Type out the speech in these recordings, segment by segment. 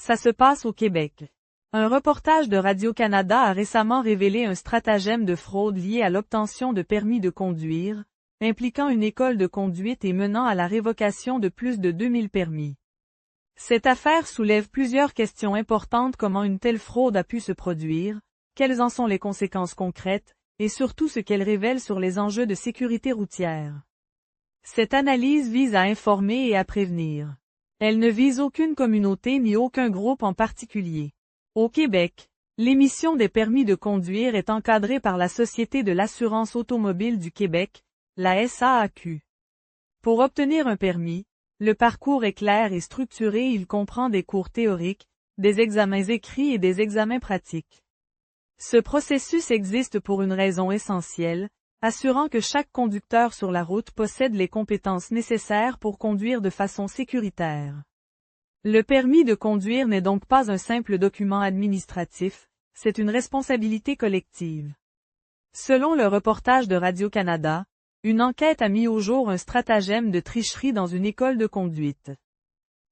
Ça se passe au Québec. Un reportage de Radio-Canada a récemment révélé un stratagème de fraude lié à l'obtention de permis de conduire, impliquant une école de conduite et menant à la révocation de plus de 2000 permis. Cette affaire soulève plusieurs questions importantes: comment une telle fraude a pu se produire, quelles en sont les conséquences concrètes, et surtout ce qu'elle révèle sur les enjeux de sécurité routière. Cette analyse vise à informer et à prévenir. Elle ne vise aucune communauté ni aucun groupe en particulier. Au Québec, l'émission des permis de conduire est encadrée par la Société de l'assurance automobile du Québec, la SAAQ. Pour obtenir un permis, le parcours est clair et structuré. Il comprend des cours théoriques, des examens écrits et des examens pratiques. Ce processus existe pour une raison essentielle, assurant que chaque conducteur sur la route possède les compétences nécessaires pour conduire de façon sécuritaire. Le permis de conduire n'est donc pas un simple document administratif, c'est une responsabilité collective. Selon le reportage de Radio-Canada, une enquête a mis au jour un stratagème de tricherie dans une école de conduite.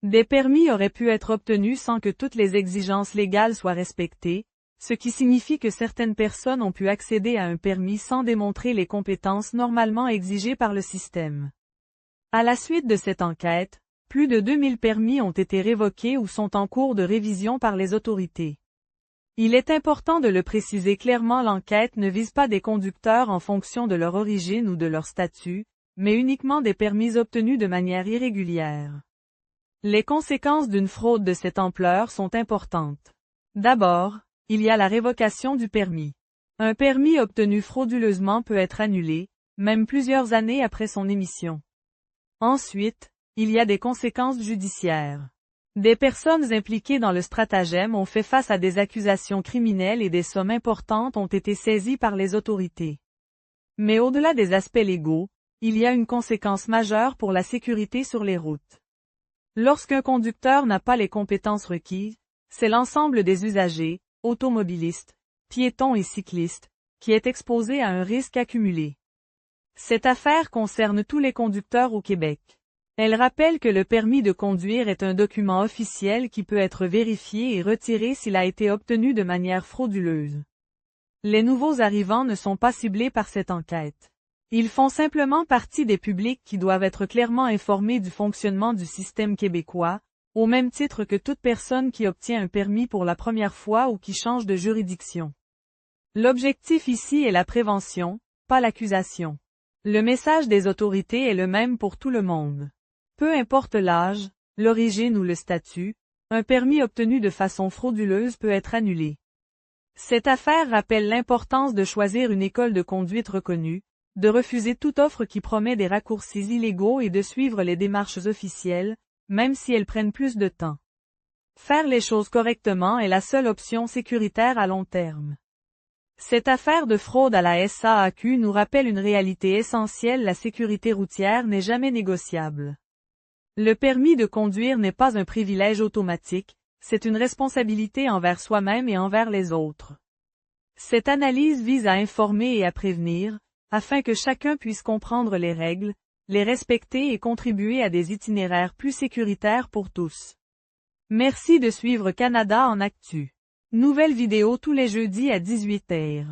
Des permis auraient pu être obtenus sans que toutes les exigences légales soient respectées, ce qui signifie que certaines personnes ont pu accéder à un permis sans démontrer les compétences normalement exigées par le système. À la suite de cette enquête, plus de 2000 permis ont été révoqués ou sont en cours de révision par les autorités. Il est important de le préciser clairement: l'enquête ne vise pas des conducteurs en fonction de leur origine ou de leur statut, mais uniquement des permis obtenus de manière irrégulière. Les conséquences d'une fraude de cette ampleur sont importantes. D'abord, il y a la révocation du permis. Un permis obtenu frauduleusement peut être annulé, même plusieurs années après son émission. Ensuite, il y a des conséquences judiciaires. Des personnes impliquées dans le stratagème ont fait face à des accusations criminelles et des sommes importantes ont été saisies par les autorités. Mais au-delà des aspects légaux, il y a une conséquence majeure pour la sécurité sur les routes. Lorsqu'un conducteur n'a pas les compétences requises, c'est l'ensemble des usagers, automobilistes, piétons et cyclistes, qui est exposé à un risque accumulé. Cette affaire concerne tous les conducteurs au Québec. Elle rappelle que le permis de conduire est un document officiel qui peut être vérifié et retiré s'il a été obtenu de manière frauduleuse. Les nouveaux arrivants ne sont pas ciblés par cette enquête. Ils font simplement partie des publics qui doivent être clairement informés du fonctionnement du système québécois, au même titre que toute personne qui obtient un permis pour la première fois ou qui change de juridiction. L'objectif ici est la prévention, pas l'accusation. Le message des autorités est le même pour tout le monde. Peu importe l'âge, l'origine ou le statut, un permis obtenu de façon frauduleuse peut être annulé. Cette affaire rappelle l'importance de choisir une école de conduite reconnue, de refuser toute offre qui promet des raccourcis illégaux et de suivre les démarches officielles, même si elles prennent plus de temps. Faire les choses correctement est la seule option sécuritaire à long terme. Cette affaire de fraude à la SAAQ nous rappelle une réalité essentielle: la sécurité routière n'est jamais négociable. Le permis de conduire n'est pas un privilège automatique, c'est une responsabilité envers soi-même et envers les autres. Cette analyse vise à informer et à prévenir, afin que chacun puisse comprendre les règles, les respecter et contribuer à des itinéraires plus sécuritaires pour tous. Merci de suivre Canada en Actu. Nouvelle vidéo tous les jeudis à 18h.